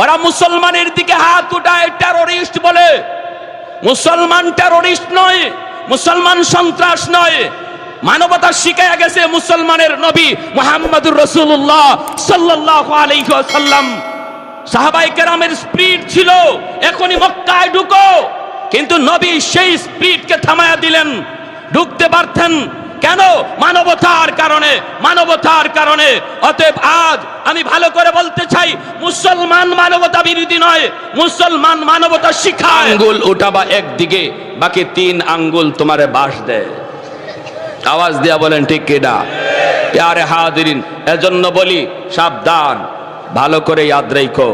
ওরা মুসলমানের দিকে হাত উঠায় টেরোরিস্ট বলে। মুসলমান টেরোরিস্ট নয়, মুসলমান সন্ত্রাস নয়। মানবতা শিখায়া গেছে মুসলমানের নবী মুহাম্মদুর রাসূলুল্লাহ সাল্লাল্লাহু আলাইহি ওয়াসাল্লাম। সাহাবায়ে কেরামের স্পিরিট ছিল এখনই মক্কায় ঢুকো, কিন্তু নবী সেই স্পিরিটকে থামায়া দিলেন। ঢুকতে পারতেন কেন? মানবতার কারণে, মানবতার কারণে। অতএব আজ আমি ভালো করে বলতে চাই, মুসলমান মানবতা বিরোধী নয়, মুসলমান মানবতা শিখায়। আঙ্গুল উঠাবা একদিকে, বাকি 3 আঙ্গুল তোমারে বাস দেয়। আওয়াজ দিয়া বলেন ঠিক কিনা? প্যারে হাজিরিন, এজন্য বলি সাবধান, ভালো করে ইয়াদ রাখো,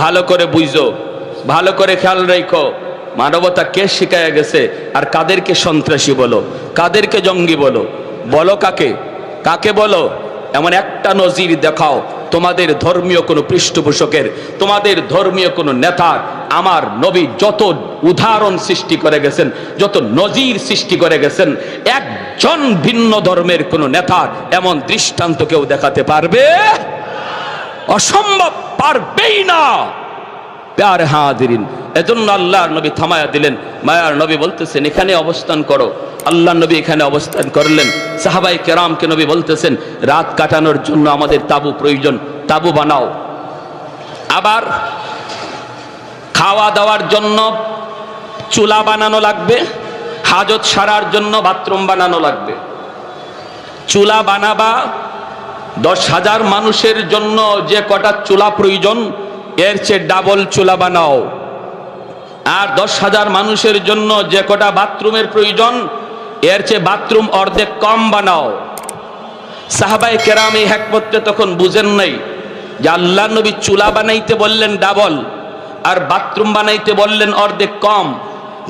ভালো করে বুঝো, ভালো করে খেয়াল রাখো। মানবতা কে শিখায়া গেছে আর কাদেরকে সন্ত্রাসী বলো, কাদেরকে জঙ্গি বলো? বলো কাকে, কাকে বলো? এমন একটা নজির দেখাও তোমাদের ধর্মীয় কোনো পৃষ্ঠপোষকের, তোমাদের ধর্মীয় কোনো নেতার আমার নবী যত উদাহরণ সৃষ্টি করে গেছেন, যত নজির সৃষ্টি করে গেছেন, একজন ভিন্ন ধর্মের কোনো নেতার এমন দৃষ্টান্ত কেউ দেখাতে পারবে? অসম্ভব, পারবেই না। প্যারে হাজিরিন, এজন্য আল্লাহর নবী থামায়া দিলেন। মায়ার নবী বলতেছেন এখানে অবস্থান করো। আল্লাহ নবী এখানে অবস্থান করলেন। সাহাবায়ে কেরামকে নবী বলতেছেন রাত কাটানোর জন্য আমাদের তাবু প্রয়োজন, তাবু বানাও। আবার খাওয়া দাওয়ার জন্য চুলা বানানো লাগবে, হাজত সারার জন্য বাথরুম বানানো লাগবে। চুলা বানাবা, 10,000 মানুষের জন্য যে কটা চুলা প্রয়োজন এর চেয়ে ডাবল চুলা বানাও। আর 10,000 মানুষের জন্য যে কটা বাথরুমের প্রয়োজন এর চেয়ে বাথরুম অর্ধেক কম বানাও। সাহাবায়ে কেরাম এই হিকমতটা তখন বুঝেন নাই যে আল্লাহ নবী চুলা বানাইতে বললেন ডাবল আর বাথরুম বানাইতে বললেন অর্ধেক কম।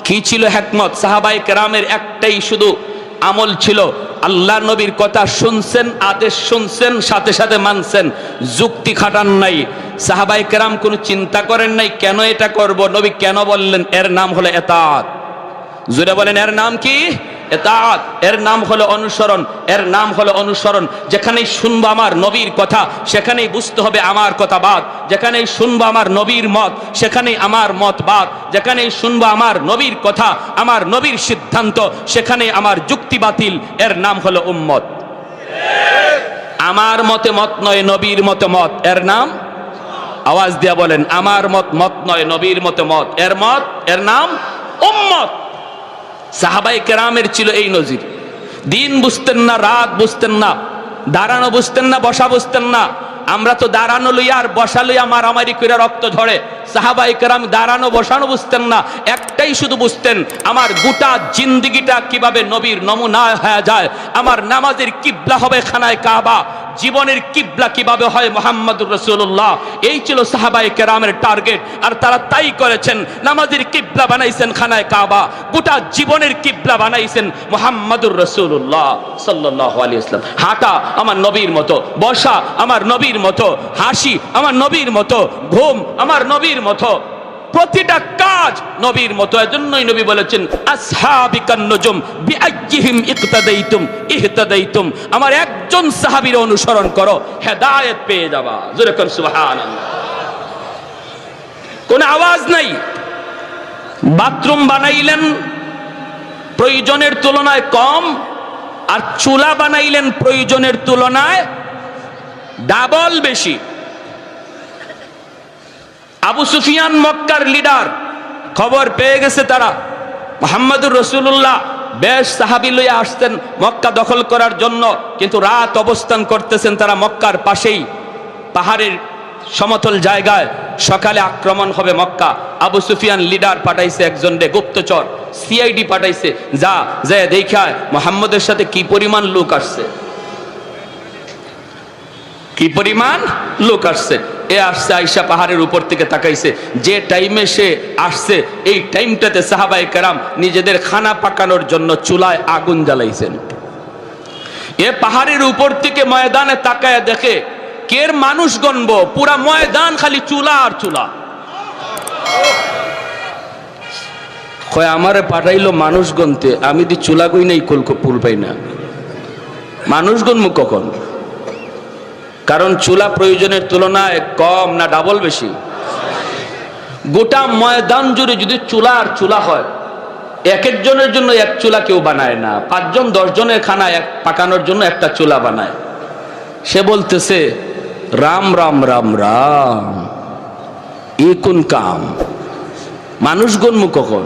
কি ছিল হিকমত? সাহাবায়ে কেরামের একটাই শুধু আমল ছিল, আল্লাহ নবীর কথা শুনছেন, আদেশ শুনছেন, সাথে সাথে মানছেন, যুক্তি খাটান নাই। সাহাবায়ে কেরাম কোনো চিন্তা করেন নাই কেন এটা করব, নবী কেন বললেন। এর নাম হলো ইতাআত। জোরে বলেন, এর নাম কি? ইতাআত। এর নাম হলো অনুসরণ, এর নাম হলো অনুসরণ। যেখানেই শুনবো আমার নবীর কথা সেখানেই বুঝতে হবে আমার কথা বাদ, যেখানেই শুনবো আমার নবীর মত সেখানেই আমার মত বাদ, যেখানেই শুনবো আমার নবীর কথা, আমার নবীর সিদ্ধান্ত সেখানেই আমার যুক্তি বাতিল। এর নাম হলো উম্মত। আমার মতে মত নয়, নবীর মতে মত। এর নাম, আওয়াজ দিয়া বলেন, আমার মত মত নয়, নবীর মতে মত। এর মত, এর নাম উম্মত। সাহাবায়ে কেরামের ছিল এই নজির। দিন বুঝতেন না, রাত বুঝতেন না, দাঁড়ানো বুঝতেন না, বসা বুঝতেন না। আমরা তো দাঁড়ানো লইয়া আর বসা লইয়া মারামারি করে রক্ত ঝরে। সাহাবায়ে কেরাম দাঁড়ানো বসানো বুঝতেন না, একটাই শুধু বুঝতেন আমার গোটা জিন্দেগিটা কিভাবে নবীর নমুনা হয়ে যায়। আমার নামাজের কিবলা হবে খানায় কাবা, জীবনের কিবলা কিভাবে হয় মুহাম্মদুর রাসূলুল্লাহ। এই ছিল সাহাবায়ে কেরামের টার্গেট, আর তারা তাই করেছেন। নামাজের কিবলা বানাইছেন খানায় কাবা, গোটা জীবনের কিবলা বানাইছেন মুহাম্মদুর রাসূলুল্লাহ সাল্লাল্লাহু আলাইহি ওয়াসাল্লাম। হাঁটা আমার নবীর মতো, বসা আমার নবীর মতো, হাসি আমার নবীর মতো, ঘুম আমার নবীর মতো, প্রতিটা কাজ নবীর মতো। এজন্যই নবী বলেছেন আসহাবিকান নুজুম বিআইয়িহিম ইকতাদাইতুম ইহতাদাইতুম। আমার একজন সাহাবীর অনুসরণ করো, হেদায়েত পেয়ে যাবা। জোরে কর সুবহানাল্লাহ। কোন আওয়াজ নাই। বাথরুম বানাইলেন প্রয়োজনের তুলনায় কম, আর চুলা বানাইলেন প্রয়োজনের তুলনায় ডাবল বেশি। আবু সুফিয়ান মক্কার লিডার, খবর পেয়ে গেছে তারা মুহাম্মদুর রাসূলুল্লাহ বেশ সাহাবী লইয়া আসতেন মক্কা দখল করার জন্য, কিন্তু রাত অবস্থান করতেছেন তারা মক্কার পাশেই পাহাড়ের সমতল জায়গায়। সকালে আক্রমণ হবে মক্কা। আবু সুফিয়ান লিডার পাঠাইছে একজন রে গুপ্তচর, সিআইডি পাঠাইছে, যা যায় দেখায় মুহাম্মদের সাথে কি পরিমাণ লোক আসছে, কি পরিমাণ লোক আসছে। এ আসছে আয়েশা পাহাড়ের উপর থেকে তাকাইছে, যে টাইমে সে আসছে এই টাইমটাতে সাহাবায়ে কেরাম নিজেদের খানা পাকানোর জন্য চুলায় আগুন জ্বালাইছেন। এ পাহাড়ের উপর থেকে ময়দানে তাকায় দেখে কের মানুষ গণবো, পুরা ময়দান খালি চুলা আর চুলা। কয় আমারে পাঠাইলো মানুষ গণতে, আমি দি চুলা গই নাই, পুল পাই না। মানুষ গণবো কখন? কারণ চুলা প্রয়োজনের তুলনায় কম না ডাবল বেশি? গোটা ময়দান জুড়ে যদি চুলা আর চুলা হয়, এক একজনের জন্য এক চুলা কেউ বানায় না, 5 জন 10 জনের খানা এক পাকানোর জন্য একটা চুলা বানায়। সে বলতেছে রাম রাম রাম রাম, ই কোন কাম, মানুষ গণমু কখন?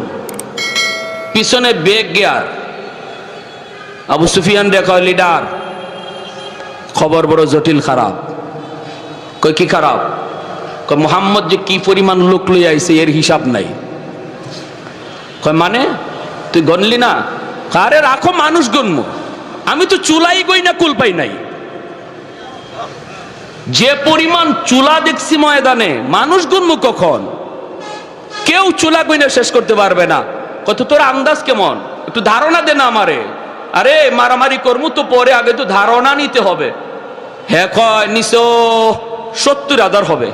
পিছনে বেগ গিয়ার আবু সুফিয়ান দেখা লিডার, খবর বড় জটিল খারাপ। কই কি খারাপ? কই মোহাম্মদ যে কি পরিমাণ লোক লই আইছে এর হিসাব নাই। কই মানে তুই গণলি না? আরে রাখো, মানুষ গণমু, আমি তো চুলাই গই না, কুল পাই নাই। যে পরিমাণ চুলা দেখছি ময়দানে, মানুষ গণমু কখন? কেউ চুলা গইনা শেষ করতে পারবে না। কত তোর আন্দাজ কেমন? একটু ধারণা দে না আমারে। আরে মারামারি করমু তো পরে, আগে তো ধারণা নিতে হবে। হ্যাঁ কয় নিশো 70,000 হবে,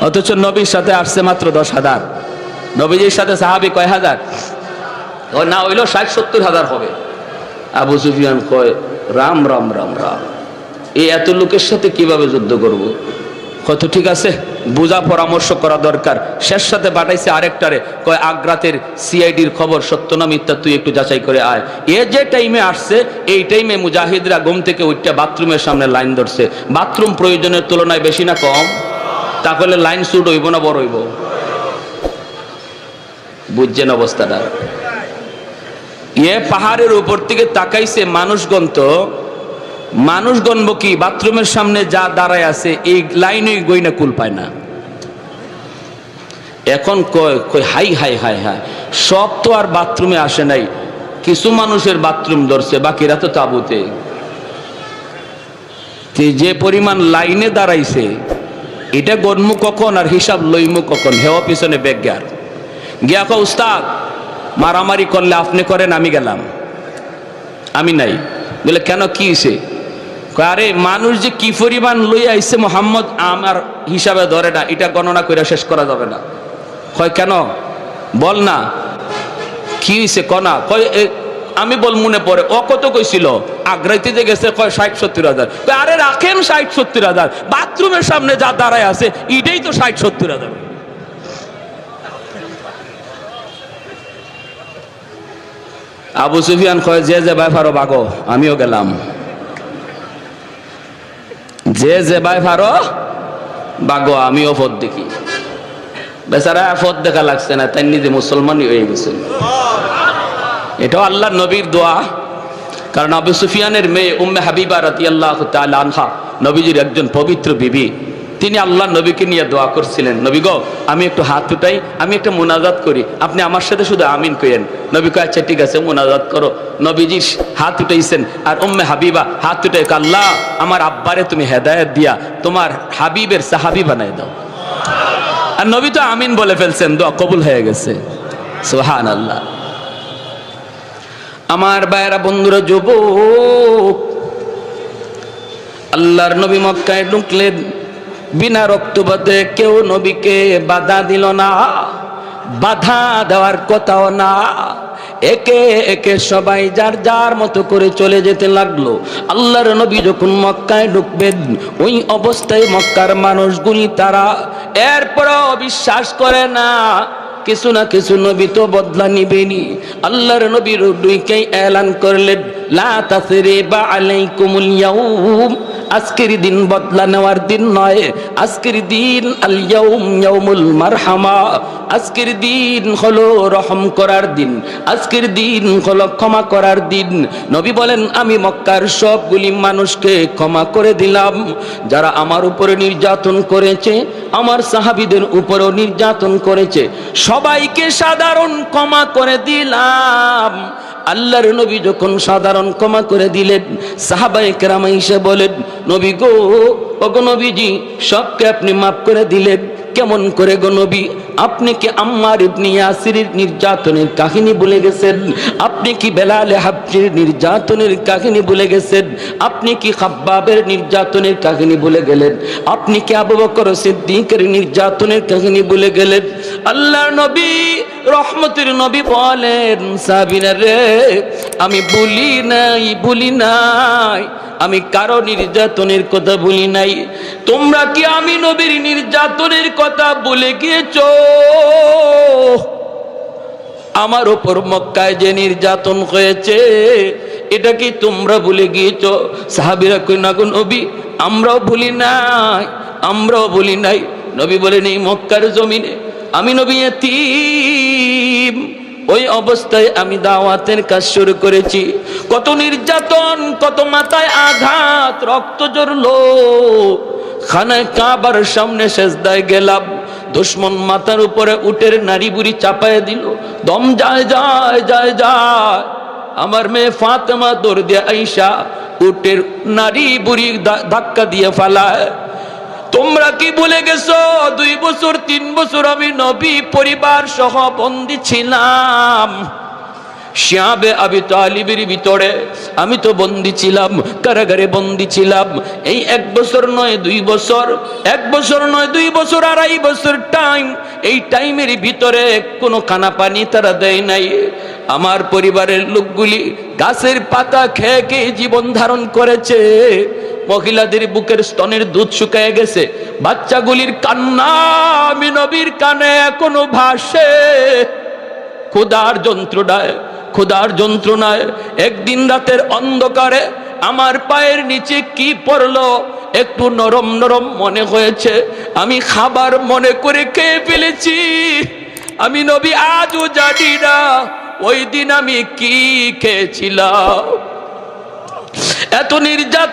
অথচ নবীর সাথে আসছে মাত্র 10,000। নবীজির সাথে সাহাবী কয় হাজার? ও না হইলো 60-70,000 হবে। আবু সুফিয়ান কয় রাম রাম রাম রাম, এই এত লোকের সাথে কিভাবে যুদ্ধ করব? কত ঠিক আছে, বুঝা পরামর্শ করা দরকার। শেষ সাথে পাঠাইছে আরেকটারে, কয় আগ্রাতের সিআইডির খবর সত্য না মিথ্যা তুই একটু যাচাই করে আয়। এ যে টাইমে আসছে, এই টাইমে মুজাহিদরা ঘুম থেকে উঠতে বাথরুমের সামনে লাইন ধরছে। বাথরুম প্রয়োজনের তুলনায় বেশি না কম? তাহলে লাইন শুট হইব না বড় হইব? বুঝছেন অবস্থাটা? এ পাহাড়ের উপর থেকে তাকাইছে মানুষগণ, তো মানুষ গণব কি? বাথরুমের সামনে যা দাঁড়ায় আছে এই লাইনে গইনা কুল পায় না। এখন কয় কই হাই হাই হাই হাই, সব তো আর বাথরুমে আসে নাই, কিছু মানুষের বাথরুম ধরছে, বাকিরা তো তাবুতে। যে পরিমাণ লাইনে দাঁড়াইছে, এটা গণমু কখন আর হিসাব লইমু কখন? হেও পিছনে বেজ্ঞার গিয়া কয় উস্তাদ মারামারি করলে আপনি করেন, আমি গেলাম। আমি নাই। বলে কেন, কি হয়েছে? আরে মানুষ যে কি পরিমাণ লইয়া আইছে মোহাম্মদ আমার হিসাবে ধরে না, এটা গণনা করে শেষ করা যাবে না। কয় কেন? বল না কি হয়েছে কনা। কয় আমি বল মনে পড়ে, ও কত কইছিল? আগ্রাইতে যে গেছে কয় 60-70,000। আরে রাখেন 60-70,000, বাথরুমের সামনে যা দাঁড়ায় আছে এটাই তো 60-70,000। আবু সুফিয়ান কয় যে যে ভাই ফারো বাগো, আমিও গেলাম। যে যে ভাই ফারো বাগো, আমিও পথ দেখি। বেচারা পথ দেখা লাগছে না, তাই নিজে মুসলমানই হয়ে গেছে। এটাও আল্লাহ নবীর দোয়া। কারণ আবু সুফিয়ানের মেয়ে উম্মে হাবিবা রাদিয়াল্লাহু তাআলা আনহা, নবীজির একজন পবিত্র বিবি, তিনি আল্লাহ নবীকে নিয়ে দোয়া করছিলেন, নবী গো আমি একটু হাত উঠাই, আমি একটা মুনাজাত করি, আপনি আমার সাথে শুধু আমিন কইেন। নবী কয় আচ্ছা ঠিক আছে, মুনাজাত করো। নবীজি হাত উঠাইছেন, আর উম্মে হাবিবা হাত উঠাই, আল্লাহ আমার আব্বারে তুমি হেদায়েত দিয়া তোমার হাবিবের সাহাবী বানাই দাও। আর নবী তো আমিন বলে ফেলছেন, দোয়া কবুল হয়ে গেছে। সুবহানাল্লাহ। আমার ভাইয়েরা, বন্ধুরা, যুবক, আল্লাহর নবী মক্কায় ঢুকলেন, বিনা রক্তপাতে কেউ নবীকে বাধা দিল না, বাধা দেওয়ার কথাও না। একে একে সবাই যার যার মতো করে চলে যেতে লাগলো। আল্লাহর নবী যখন মক্কায় ঢুকবেন, ওই অবস্থায় মক্কার মানুষগুলি তারা এরপরও বিশ্বাস করে না, কিছু না কিছু নবী তো বদলা নিবেনি। আল্লাহর নবীর দুইকেই এলান করলেন, লা তাসরিবা আলাইকুমুল ইয়াউম, আজকের দিন বদলা নেওয়ার দিন নয়, আজকের দিন আল ইয়াউম ইয়াউমুল মারহামা, আজকের দিন হলো রহম করার দিন, আজকের দিন হলো ক্ষমা করার দিন। নবী বলেন, আমি মক্কার সবগুলি মানুষকে ক্ষমা করে দিলাম, যারা আমার উপরে নির্যাতন করেছে, আমার সাহাবীদের উপরেও নির্যাতন করেছে, সবাইকে সাধারণ ক্ষমা করে দিলাম। আল্লাহর নবী যখন সাধারণ ক্ষমা করে দিলেন, সাহাবায়ে কেরাম এসে বলেন, নবী গো, ওগো নবীজি, সবকে আপনি মাফ করে দিলেন, কেমন করে গো নবী? আপনি কি আম্মার ইবনে ইয়াসিরের নির্যাতনের কাহিনী ভুলে গেছেন? আপনি কি বেলাল হাবশির নির্যাতনের কাহিনী ভুলে গেছেন? আপনি কি খাব্বাবের নির্যাতনের কাহিনী ভুলে গেলেন? আপনি কি আবু বকর সিদ্দিকের নির্যাতনের কাহিনী ভুলে গেলেন? আল্লাহর নবী, রহমতের নবী বলেন, সাহাবীরা রে, আমি ভুলি নাই, আমি কারো নির্যাতনের কথা বলি নাই। তোমরা কি আমি নবীর নির্যাতনের কথা বলে গিয়েছো? আমার উপর মক্কায় যে নির্যাতন হয়েছে এটা কি তোমরা ভুলে গিয়েছো? সাহাবীরা কই না গো নবী, আমরাও ভুলি নাই, আমরাও ভুলি নাই। নবী বলেন এই মক্কার জমিনে আমি নবী ইতিম, ওই অবস্থায় আমি দাওয়াতের কাজ শুরু করেছি। কত নির্যাতন, কত মাথায় আঘাত, রক্ত ঝরলো। খানায় কাবার সামনে সেজদায় গেলাম, দুশমন মাথার উপরে উটের নাড়ি বুড়ি চাপায় দিল, দম যায় যায় যায় যায়। আমার মেয়ে ফাতেমা দৌড় দিয়ে আইসা উটের নাড়ি বুড়ি ধাক্কা দিয়ে ফালায়। তোমরা কি ভুলে গেছো 2 বছর 3 বছর আমি নবী পরিবার সহ বন্দী ছিলাম শিয়াবে আবি তালিবের ভিতরে? আমি তো বন্দী ছিলাম, কারাগারে বন্দী ছিলাম। এই 1 বছর নয় 2 বছর, 1 বছর নয় 2 বছর, 2.5 বছর টাইম। এই টাইমের ভিতরে কোনো খানা পানি তারা দেয় নাই। আমার পরিবারের লোকগুলি গাছের পাতা খেয়ে খেয়ে জীবন ধারণ করেছে। মহিলাদের বুকের স্তনের দুধ শুকিয়ে গেছে, বাচ্চাগুলির কান্না আমি নবীর কানে এখনো ভাসে। ক্ষুধার যন্ত্রণায়, ক্ষুধার যন্ত্রণায় একদিন রাতের অন্ধকারে আমার পায়ের নিচে কি পড়লো একটু নরম নরম মনে হয়েছে, আমি খাবার মনে করে খেয়ে ফেলেছি। আমি নবী আজও জানি না ওই দিন আমি কি খেয়েছিলাম। এত নির্যাতন,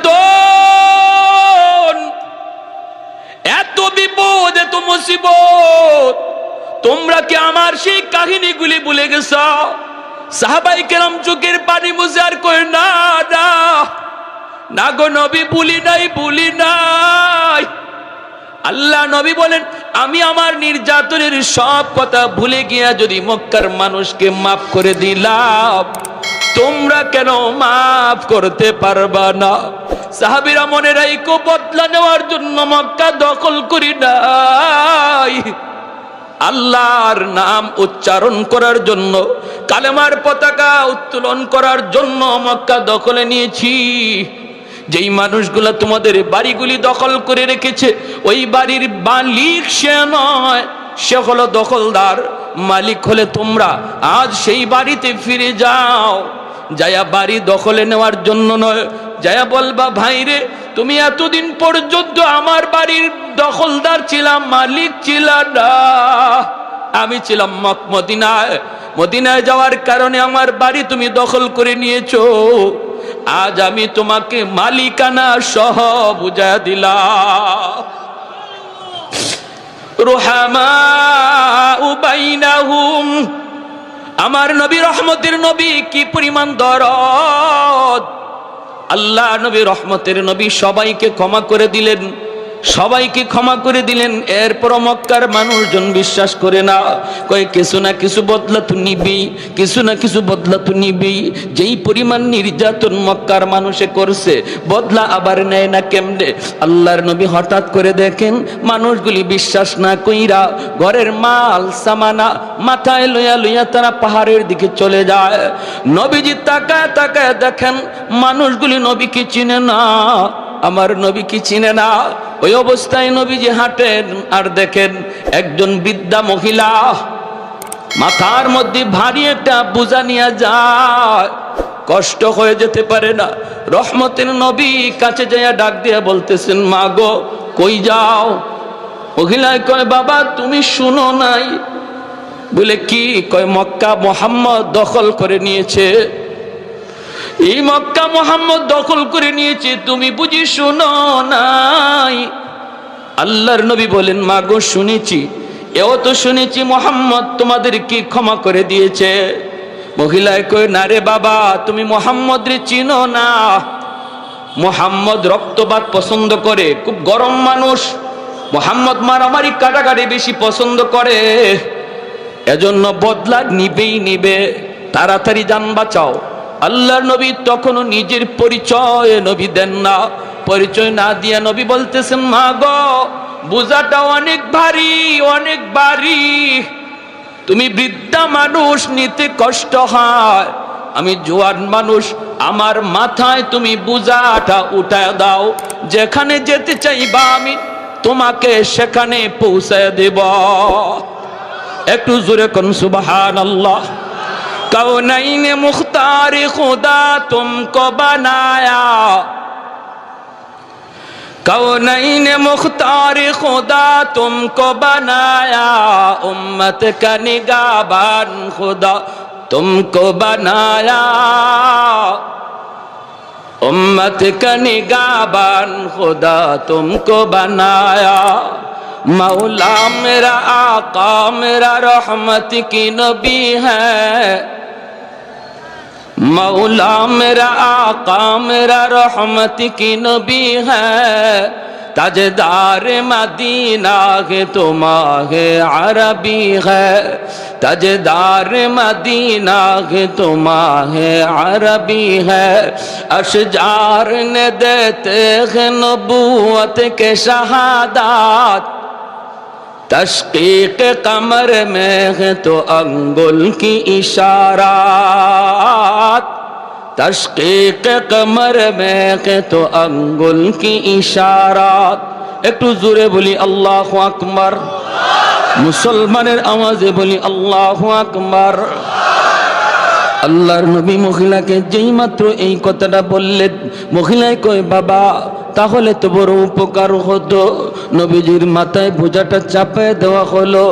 এত বিপদ, এত মুসিবত, তোমরা কি আমার সেই কাহিনীগুলি ভুলে গেছ? সাহাবাই কেরাম চোখের পানি মুছে আর কই না না না গো নবী, ভুলি নাই, ভুলি নাই। আল্লাহ নবী বলেন আমি আমার নির্যাতনের সব কথা ভুলে গিয়া যদি মক্কার মানুষকে মাফ করে দিলাম, তোমরা কেন মাফ করতে পারবা না? সাহাবীরা মনে রাখো বদলা নেওয়ার জন্য মক্কা দখল করি নাই, আল্লাহর নাম উচ্চারণ করার জন্য, কালেমার পতাকা উত্তোলন করার জন্য মক্কা দখলে নিয়েছি। যেই মানুষগুলা তোমাদের বাড়িগুলি দখল করে রেখেছে ওই বাড়ির মালিক সে নয়, সে হলো দখলদার। মালিক হলে তোমরা। আজ সেই বাড়িতে ফিরে যাও, যায়া বাড়ি দখলে নেওয়ার জন্য নয়, যায়া বলবা ভাইরে তুমি এতদিন পর্যন্ত আমার বাড়ির দখলদার ছিলাম, মালিক ছিলাম না, আমি ছিলাম মদিনায়। মদিনায় যাওয়ার কারণে আমার বাড়ি তুমি দখল করে নিয়েছো। আজ আমি তোমাকে মালিকানা সহ বুঝা দিলাম। রুহামাউ বাইনাহুম, আমার নবী রহমতের নবী কি পরিমাণ দরদ। আল্লাহ নবী রহমতের নবী সবাইকে ক্ষমা করে দিলেন, সবাইকে ক্ষমা করে দিলেন। এরপর মক্কার মানুষজন বিশ্বাস করে না, কয় কিছু না কিছু বদলা তো নিবেই, কিছু না কিছু বদলা তো নিবেই। যেই পরিমাণ নির্যাতন মক্কার মানুষে করছে বদলা আবার নেয় না কেমনে? আল্লাহর নবী হঠাৎ করে দেখেন মানুষগুলি বিশ্বাস না কইরা ঘরের মাল সামানা মাথায় লইয়া লইয়া তারা পাহাড়ের দিকে চলে যায়। নবীজি তাকায় তাকায় দেখেন মানুষগুলি নবীকে চিনে না, আমার নবী কি চিনে না। ওই অবস্থায় নবীজি হাঁটেন আর দেখেন একজন বৃদ্ধা মহিলা মাথার মধ্যে ভারী একটা বোঝা নিয়ে যায়, কষ্ট হয়ে যেতে পারে না। রহমতের নবী কাছে যাইয়া ডাক দিয়া বলতেছেন মা গো কই যাও? মহিলায় কয় বাবা তুমি শুনো নাই? বলে কি? কয় মক্কা মুহাম্মদ দখল করে নিয়েছে, এই মক্কা মুহাম্মদ দখল করে নিয়েছে, তুমি বুঝি শুনো নাই? আল্লাহর নবী বলেন মা গো শুনেছি, এও তো শুনেছি মুহাম্মদ তোমাদের কি ক্ষমা করে দিয়েছে। মহিলায় কই না রে বাবা তুমি মুহাম্মদ রে চিনো না, মুহাম্মদ রক্তপাত পছন্দ করে, খুব গরম মানুষ, মুহাম্মদ মারামারি কাটাকাটি বেশি পছন্দ করে, এজন্য বদলা নিবেই নিবে, তাড়াতাড়ি জান বাঁচাও। আল্লাহর নবী তখনও নিজের পরিচয় নবী দেন না, পরিচয় না দিয়া নবী বলতেছেন মা গো বোঝাটা অনেক ভারী, অনেক ভারী, তুমি বৃদ্ধা মানুষ নিতে কষ্ট হয়, আমি জোয়ান মানুষ, আমার মাথায় তুমি বোঝাটা উঠায় দাও, যেখানে যেতে চাইবা আমি তোমাকে সেখানে পৌঁছায় দেব। একটু জোরে কোন সুবহানাল্লাহ। कौनैन मुख्तार खुदा तुमको बनाया, कौनैन मुख्तार खुदा तुमको बनाया, उम्मत का निगाहबान खुदा तुमको बनाया, उम्मत का निगाहबान खुदा तुमको बनाया। मौला मेरा आका मेरा रहमत की नबी है, मौला मेरा आका मेरा रहमत की नबी है, ताजदार मदीना है तो माहे अरबी है, ताजदार मदीना है तो माहे अरबी है। अशजार ने देते हैं नबूवत के शहादात, तशकीक कमर में है तो अंगुल की इशारात, तशकीक कमर में है तो अंगुल की इशारात। একটু জোরে বলি আল্লাহু আকবার, মুসলমানের আওয়াজে বলি আল্লাহু আকবার। আল্লাহর নবী মহিলাকে যেই মাত্র এই কথাটা বললেন, মহিলায় কয় বাবা তাহলে তো বড় উপকার হতো। নবীজির মাথায় বোঝাটা চাপায় দেওয়া হলো।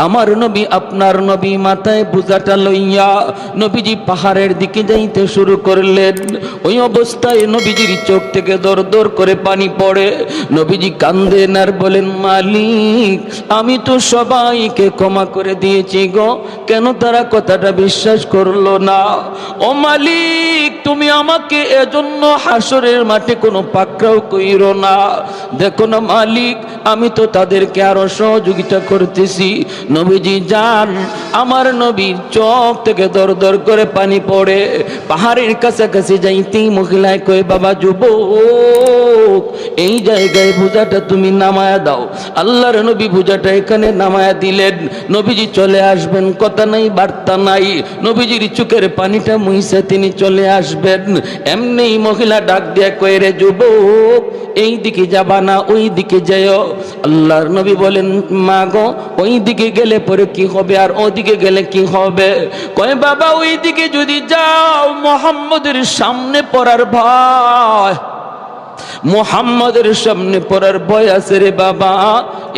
আমার নবী আপনার নবী মাথায় বোঝাটা লইয়া নবীজি পাহাড়ের দিকে যাইতে শুরু করলেন। ওই অবস্থায় নবীজির চোখ থেকে দর দর করে পানি পড়ে। নবীজি কান্দেন আর বলেন মালিক আমি তো সবাইকে ক্ষমা করে দিয়েছি গো, কেন তারা কথাটা বিশ্বাস করলো না? ও মালিক তুমি আমাকে এজন্য হাসরের মাঠে কোনো পাকড়াও কইরো না। দেখো না মালিক আমি তো তাদেরকে আরো সহযোগিতা করতেছি। নবীজি যান, আমার নবীর চোখ থেকে দর দর করে পানি পড়ে। পাহাড়ের কাছাকাছি যাইতেই মহিলায় কয় বাবা যুবক এই জায়গায় বোঝাটা তুমি নামায়া দাও। আল্লাহর নবী বোঝাটা এখানে নামায়া দিলেন। নবীজি চলে আসবেন, কথা নাই বার্তা নাই। নবীজির চোখের পানিটা মুইসা তিনি চলে আসবেন। এমনি মহিলা ডাক দিয়া কয় রে যুবক এই দিকে যাবা না ওই দিকে যাও। আল্লাহর নবী বলেন মা গো ওই দিকে গেলে পরে কি হবে আর ওদিকে গেলে কি হবে? কয় বাবা ওই দিকে যদি যাও মুহাম্মদের সামনে পড়ার ভয়, মুহাম্মাদের সামনে পড়ার ভয় আছে রে বাবা,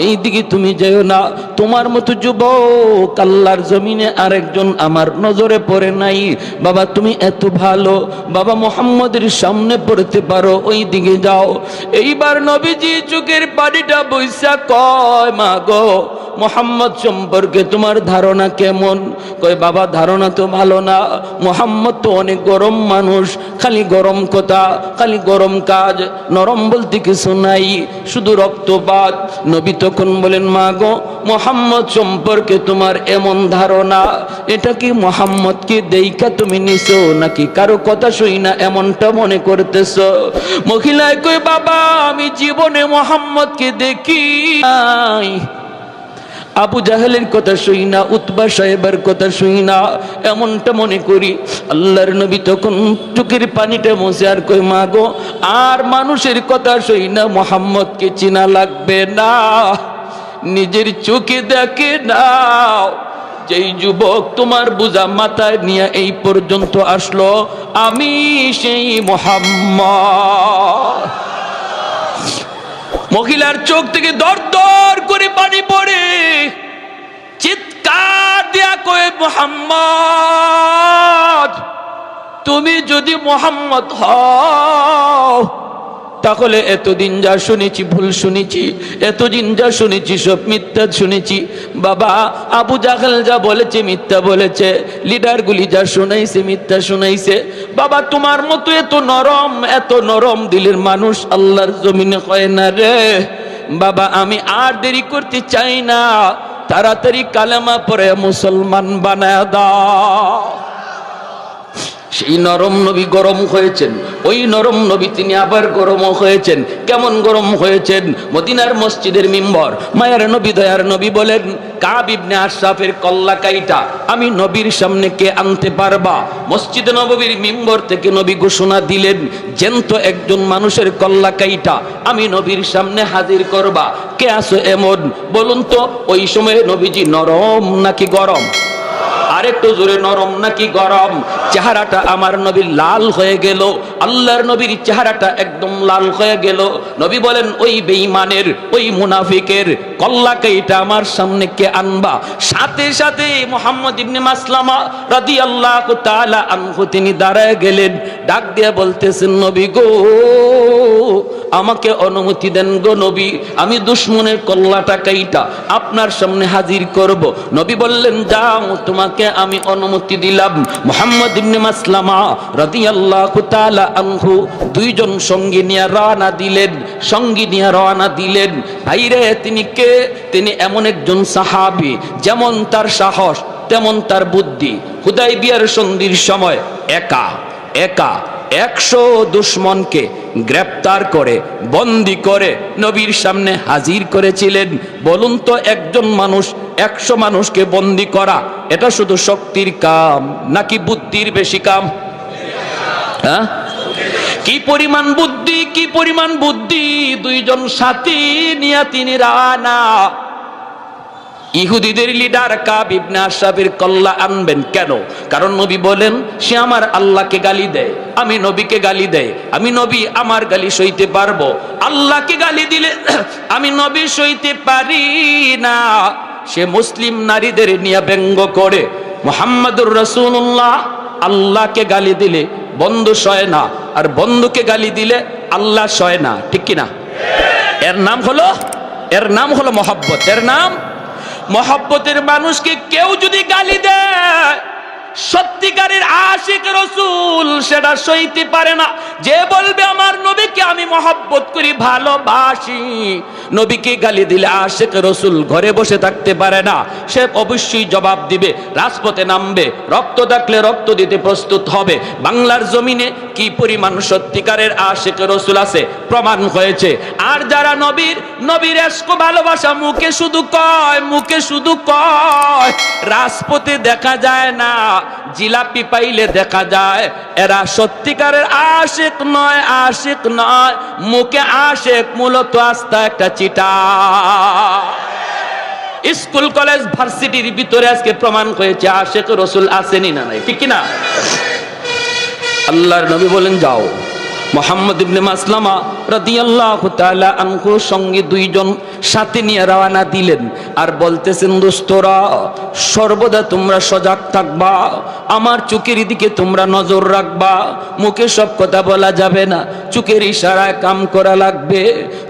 এই দিকে তুমি যেও না। তোমার মতো যুবক আল্লাহর জমিনে আরেকজন আমার নজরে পড়ে নাই বাবা, তুমি এত ভালো বাবা মুহাম্মাদের সামনে পড়তে পারো, ওই দিকে যাও। এইবার নবীজি চোখের পানিটা বইসা কয় মা গো মুহাম্মদ সম্পর্কে তোমার ধারণা কেমন? কয় বাবা ধারণা তো ভালো না, মুহাম্মদ তো অনেক গরম মানুষ, খালি গরম কথা খালি গরম কাজ, নরম বলতে কিছু নাই, শুধু রক্তপাত। নবী তখন বলেন মা গো মুহাম্মদ সম্পর্কে তোমার এমন ধারণা, এটা কি মুহাম্মদকে দেইখা তুমি নিছো নাকি কারো কথা শুই না এমনটা মনে করতেছো? মহিলায় কই বাবা আমি জীবনে মুহাম্মদকে দেখি নাই, আবু জাহেলের কথা শুই না, উতবা সাহেবের কথা শুই না, এমনটা মনে করি। আল্লাহর নবী তখন চোখের পানিটা মুছে আর কই মা গো আর মানুষের কথা শুই না, মুহাম্মদকে চিনা লাগবে না, নিজের চোখে দেখে নাও। যেই যুবক তোমার বোঝা মাথায় নিয়ে এই পর্যন্ত আসলো আমি সেই মুহাম্মদ। মহিলার চোখ থেকে দর দর করে পানি পড়ে, চিৎকার দিয়া কয়ে মুহাম্মদ তুমি যদি মুহাম্মদ হও তাহলে এতদিন যা শুনেছি ভুল শুনেছি, এতদিন যা শুনেছি সব মিথ্যা শুনেছি। বাবা আবু জাহেল যা বলেছে মিথ্যা বলেছে, লিডারগুলি যা শুনাইছে মিথ্যা শুনাইছে। বাবা তোমার মতো এত নরম দিলের মানুষ আল্লাহর জমিনে হয় না রে বাবা। আমি আর দেরি করতে চাই না, তাড়াতাড়ি কালেমা পড়ে মুসলমান বানায় দাও। সেই নরম নবী গরম হয়েছেন, ওই নরম নবী তিনি আবার গরম হয়েছেন। কেমন গরম হয়েছেন? মদিনার মসজিদের মিম্বর, মায়ের নবী দয়ার নবী বলেন, কাব ইবনে আশরাফের কল্লা কাইটা আমি নবীর সামনে কে আনতে পারবা? মসজিদে নববীর মিম্বর থেকে নবী ঘোষণা দিলেন, জ্যান্ত একজন মানুষের কল্লা কাইটা আমি নবীর সামনে হাজির করবা। কে আসো এমন? বলুন তো ওই সময়ে নবীজি নরম নাকি গরম? আরেকটু জোরে, নরম নাকি গরম? চেহারাটা আমার নবীর লাল হয়ে গেল, আল্লাহর নবীর চেহারাটা একদম লাল হয়ে গেল। নবী বলেন, ওই বেঈমানের, ওই মুনাফিকের কল্লাকে এটা আমার সামনে কে আনবা? সাথে সাথে মুহাম্মদ ইবনে মাসলামা রাদিয়াল্লাহু তাআলা আনহু তিনি দাঁড়ায় গেলেন, ডাক দিয়ে বলতেছেন, নবী গো আমাকে অনুমতি দেন গো নবী, আমি দুশমনের কল্লাটা কাইটা আপনার সামনে হাজির করব। নবী বললেন, যাও, তোমাকে আমি অনুমতি দিলাম। মুহাম্মদ ইবনে মাসলামা রাদিয়াল্লাহু তাআলা আনহু দুইজন সঙ্গী নিয়ে রওনা দিলেন, ভাইরে তিনি কে? তিনি এমন একজন সাহাবী, যেমন তার সাহস তেমন তার বুদ্ধি। হুদায়বিয়ার সন্ধির সময় একা 100 দুশমনকে গ্রেপ্তার করে বন্দী করে নবীর সামনে হাজির করেছিলেন। বলুন তো একজন মানুষ 100 মানুষকে বন্দী করা এটা শুধু শক্তির কাম নাকি বুদ্ধির বেশি কাম? হ্যাঁ, কি পরিমাণ বুদ্ধি, কি পরিমাণ বুদ্ধি! দুইজন সাথী নিয়ে তিনি রানা ইহুদিদের লিডার কাব ইবনে আশরাফের কল্লা আনবেন। কেন? কারণ নবী বলেন, সে আমার আল্লাহকে গালি দেয়, আমি নবীকে গালি দেয়, আমি নবী আমার গালি সইতে পারবো, আল্লাহকে গালি দিলে আমি নবী সইতে পারি না। সে মুসলিম নারীদের নিয়ে ব্যঙ্গ করে, মুহাম্মাদুর রাসূলুল্লাহ আল্লাহকে গালি দিলে বন্ধু সয় না, আর বন্ধুকে গালি দিলে আল্লাহ সয় না, ঠিক কিনা? এর নাম হলো মহব্বত। এর নাম মহব্বতের মানুষকে কেউ যদি গালি দেয়, সত্যিকারের আশিক রাসূল সেটা সইতে পারে না। যে বলবে আমার নবীকে আমি মহব্বত করি, ভালোবাসি, নবীকে গালি দিলে আশিক রাসূল ঘরে বসে থাকতে পারে না, সে অবশ্যই জবাব দিবে, রাজপথে নামবে, রক্ত দেখলে রক্ত দিতে প্রস্তুত হবে। বাংলার জমিনে কি পরিমাণ সত্যিকারের আশিক রাসূল আছে প্রমাণ হয়েছে। আর যারা নবীর ইশক ভালোবাসা মুখে শুধু কয়, রাজপথে দেখা যায় না, জিলাপি পাইলে দেখা যায়, এরা সত্যিকারের আশিক নয়, মুখে আশিক, মূলত আস্থা একটা চিটা। স্কুল কলেজ ভার্সিটির ভিতরে আজকে প্রমাণ হয়েছে আশিক রাসূল আসেনি না নাই, ঠিক কিনা? আল্লাহর নবী বলেন, যাও। মুহাম্মদ ইবনে মাসলামা রাদিয়াল্লাহু তাআলা আনহু সঙ্গে দুইজন সাথে নিয়ে রওনা দিলেন, আর বলতেছেন, দোস্তরা সর্বদা তোমরা সজাগ থাকবা, আমার চোখের দিকে তোমরা নজর রাখবা, মুখে সব কথা বলা যাবে না, চোখের ইশারায় কাম করা লাগবে।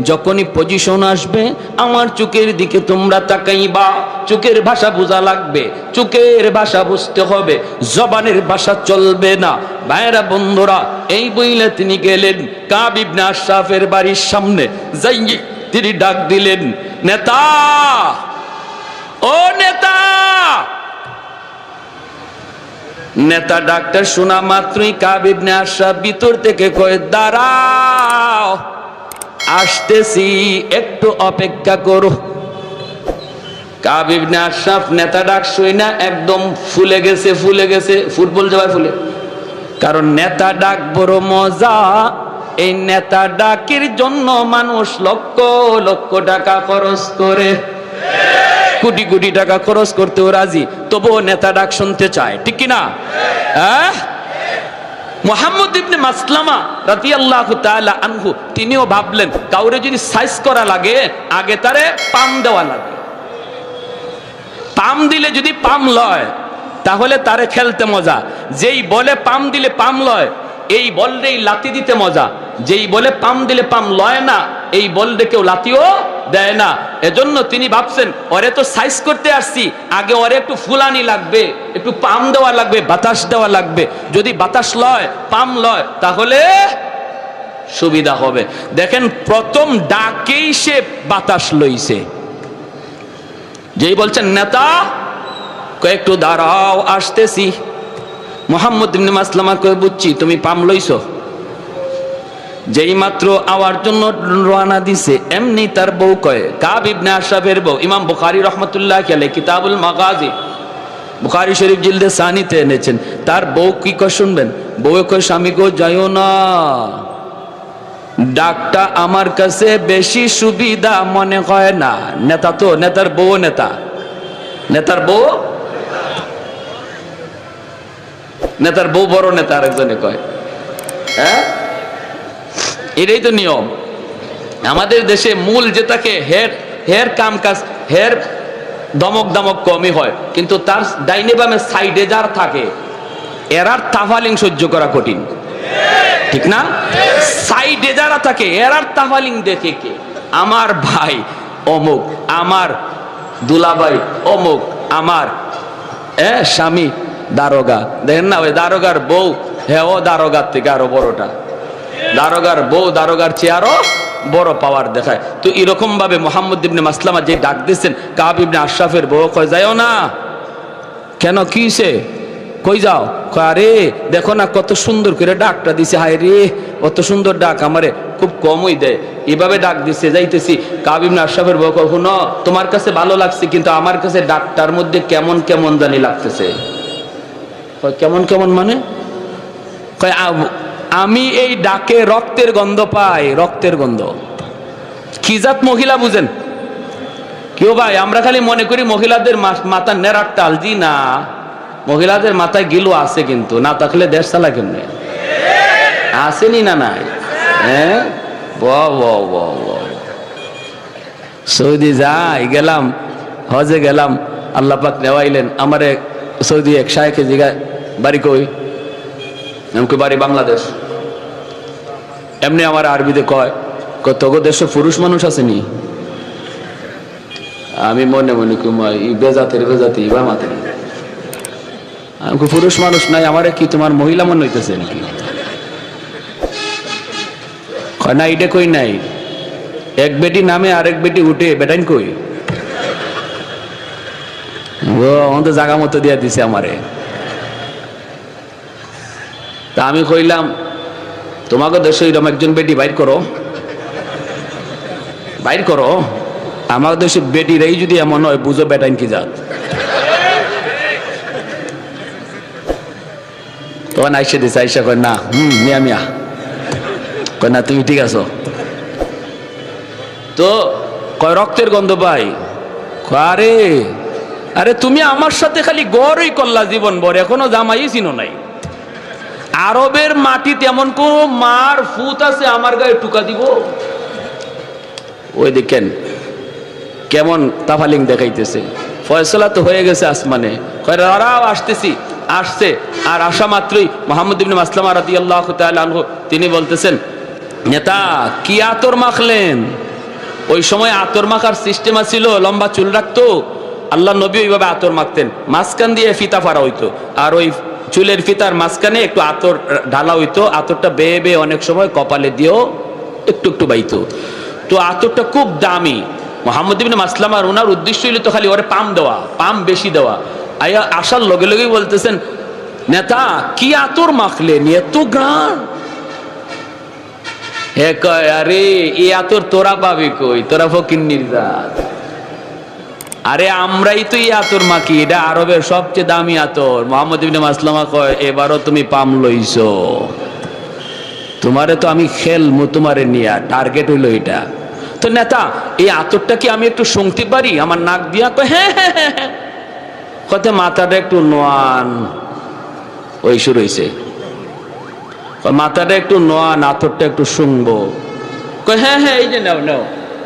যখনই পজিশন আসবে আমার চোখের দিকে তোমরা তাকাইবা, চোখের ভাষা বোঝা লাগবে, চোখের ভাষা বুঝতে হবে, জবানের ভাষা চলবে না। ভাইরা বন্ধুরা, এই বইলে তিনি গেলেন কাব ইবনে আশরাফের বাড়ির সামনে, যাই তিনি ডাক দিলেন, নেতা, ও নেতা! নেতা ডাক্তার শোনা মাত্রই কাব ইবনে আশরাফ ভিতর থেকে কয়, দাঁড়াও, আসতেছি, একটু অপেক্ষা করো। কাব ইবনে আশরাফ নেতা ডাক শুনে একদম ফুলে গেছে, ফুটবল জবাই ফুলে। কারণ নেতা ডাক বড় মজা, এই নেতা ডাকের জন্য মানুষ লক্ষ লক্ষ টাকা খরচ করে, কোটি কোটি টাকা খরচ করতেও রাজি, তবুও নেতা ডাক শুনতে চায়, ঠিক কিনা? হ্যাঁ, মুহাম্মদ ইবনে মাসলামা রাদিয়াল্লাহু তাআলা আনহু তিনিও ভাবলেন, কাউরে যদি সাইজ করা লাগে আগে তারে পাম দেওয়া লাগে, পাম দিলে যদি পাম লয় তাহলে তারে খেলতে মজা, যেই বলে পাম দিলে পাম লয় এই বলরেই লাথি দিতে মজা, যেই বলে পাম দিলে পাম লয় না এই বলরে কেউ লাথিও দেয় না। এজন্য তিনি ভাবছেন, ওরে তো সাইজ করতে আসছি, আগে ওরে একটু ফুলানি লাগবে, একটু পাম দেওয়া লাগবে, বাতাস দেওয়া লাগবে, যদি বাতাস লয় পাম লয় তাহলে সুবিধা হবে। দেখেন প্রথম ডাকেই সে বাতাস লইছে, যেই বলছেন নেতা, একটু দাঁড়াও, আসতেছি, মুহাম্মদ ইবনে মাসলামা কয় বুঝছি তুমি পাম লইছো। যেই মাত্র আওয়ার জন্য রওনা দিছে এমনি তার বউ কয়, কাব ইবনে আশরাফের বউ, ইমাম বুখারী রাহমাতুল্লাহ আলাইহি কিতাবুল মাগাজি বুখারী শরীফ জিলদে সানিতে এনেছেন। তার বউ কি কয় শুনবেন, বউ কয় স্বামী গো যাইও না, ডাকটা আমার কাছে বেশি সুবিধা মনে হয় না। নেতা তো, নেতার বউ নেতা, নেতার বউ, নেতার বউ বড় নেতা আরেকজনে কয়। হ্যাঁ, এটাই তো নিয়ম আমাদের দেশে। মূল যেটাকে হের হের কাম কাজ, হের দমক দমক কমই হয়, কিন্তু তার ডাইনে বামে সাইডে যার থাকে এরার তাফালিং সহ্য করা কঠিন, ঠিক না? সাইডে যারা থাকে এরার তাফালিং দেখে কে, আমার ভাই অমুক, আমার দুলাভাই অমুক, আমার স্বামী দারোগা, দেখেন না ওই দারোগার বউ, হ্যাঁ ও দারোগার থেকে আরো বড়টা, দারোগার বউ দারোগার চেয়ে আরো বড় পাওয়ার দেখায়। তো এরকম ভাবে মুহাম্মদ ইবনে মাসলামা যে ডাক দিচ্ছেন, কাব ইবনে আশরাফের বউ কয় যাইও না। কেন, কিসে? কই যাও? কয় আরে দেখো না কত সুন্দর করে ডাকটা দিছে, হায় রে অত সুন্দর ডাক আমারে খুব কমই দেয়, এভাবে ডাক দিছে যাইতেছি। কাব ইবনে আশরাফের বউ কয় শুনো, তোমার কাছে ভালো লাগছে কিন্তু আমার কাছে ডাকটার মধ্যে কেমন কেমন জানি লাগতেছে। কয় কেমন কেমন মানে? কয় আমি এই ডাকে রক্তের গন্ধ পাই, রক্তের গন্ধ। কি জাত মহিলা বুঝেন? কেউ ভাই আমরা খালি মনে করি মহিলাদের মাথা নেড়ার টাল, জি না, মহিলাদের মাথায় গিলু আছে, কিন্তু না থাকলে দেশ চালা কেমনে? আসেনি না নাই? হ্যাঁ, সৌদি যাই গেলাম, হজে গেলাম, আল্লাহ পাক নেওয়াইলেন আমারে। সৌদি এক শায়েখে জিগা বাড়ি কই, এমনকি বাড়ি বাংলাদেশ। এমনি আমার আরবিতে কয় তোগো দেশে পুরুষ মানুষ আসেনি? আমি মনে মনে বেজাতের বেজাতি বা মাতে পুরুষ মানুষ নাই, আমারে কি তোমার মহিলা মনে হইতেছে নাকি? না এটা কই নাই, এক বেটি নামে আরেক বেটি উঠে, বেটাইন কই? ও আমাদের জায়গা মতো দিয়া দিছে আমারে। তা আমি কইলাম তোমাকে দেশে এরকম একজন বেটি বাইর করো, বাইর করো। আমার দেশে বেটিরাই যদি এমন হয় বুঝো বেটাইন কি জাত। তখন আইসে দিছে, আইসা কয় না মিয়া মিয়া, কয় না তুমি ঠিক আছো। তো কয় রক্তের গন্ধ পাই। আরে আরে তুমি আমার সাথে খালি গড়ই করলা জীবন ভর, এখনো জামাই চিনো নাই। আরবের মাটিতে এমন কোন মার ফুত আছে আমার গায়ে টুকা দিব? ওই দেখেন কেমন তাফালিং দেখাইতেছে। ফয়সালা তো হয়ে গেছে আসমানে, আসতেছি, আসছে। আর আসা মাত্রই মুহাম্মদ ইবনে মাসলামা রাদিয়াল্লাহু তাআলা আনহু তিনি বলতেছেন, নেতা কি আতর মাখলেন? ওই সময় আতর মাখার সিস্টেম ছিল, লম্বা চুল রাখতো, আল্লাহ নবী ওইভাবে আতর মাখতেন, মাঝখান দিয়ে ফিতা ফাড়া হইতো, আর ওই চুলের ফিতার মাঝখানে একটু আতর ঢালা হইতো, আতরটা বেয়ে বেয়ে অনেক সময় কপালে দিয়েও একটু একটু বাইতো। তো আতরটা খুব দামি। মুহাম্মদ ইবনে মাসলামার ওনার উদ্দেশ্য হইল তো খালি ওরে পাম দেওয়া, পাম বেশি দেওয়া। আয়া আসার লগে লগেই বলতেছেন, নেতা কি আতর মাখলেন, এত গ্রান? হে কয় আরে এই আতর তোরা পাবি কই, তোরা ফকিন্নির জাত। আরে আমরাই তো এই আতর মাখি, এটা আরবের সবচেয়ে দামি আতর। মুহাম্মদ ইবনে মাসলামা কয় এবারও তুমি পাম লইছো, তোমারে তো আমি খেলমু, তোমারে নিয়া টার্গেট হইলো এটা। তো নেতা এই আতরটা কি আমি একটু শুংতে পারি আমার নাক দিয়া? কয় হ্যাঁ হ্যাঁ হ্যাঁ। কত মাথাটা একটু নোয়ান, ওই শুরু হয়েছে, মাথাটা একটু নোয়ান, আতরটা একটু শুংবো। কয় হ্যাঁ হ্যাঁ এই যে নাও নাও।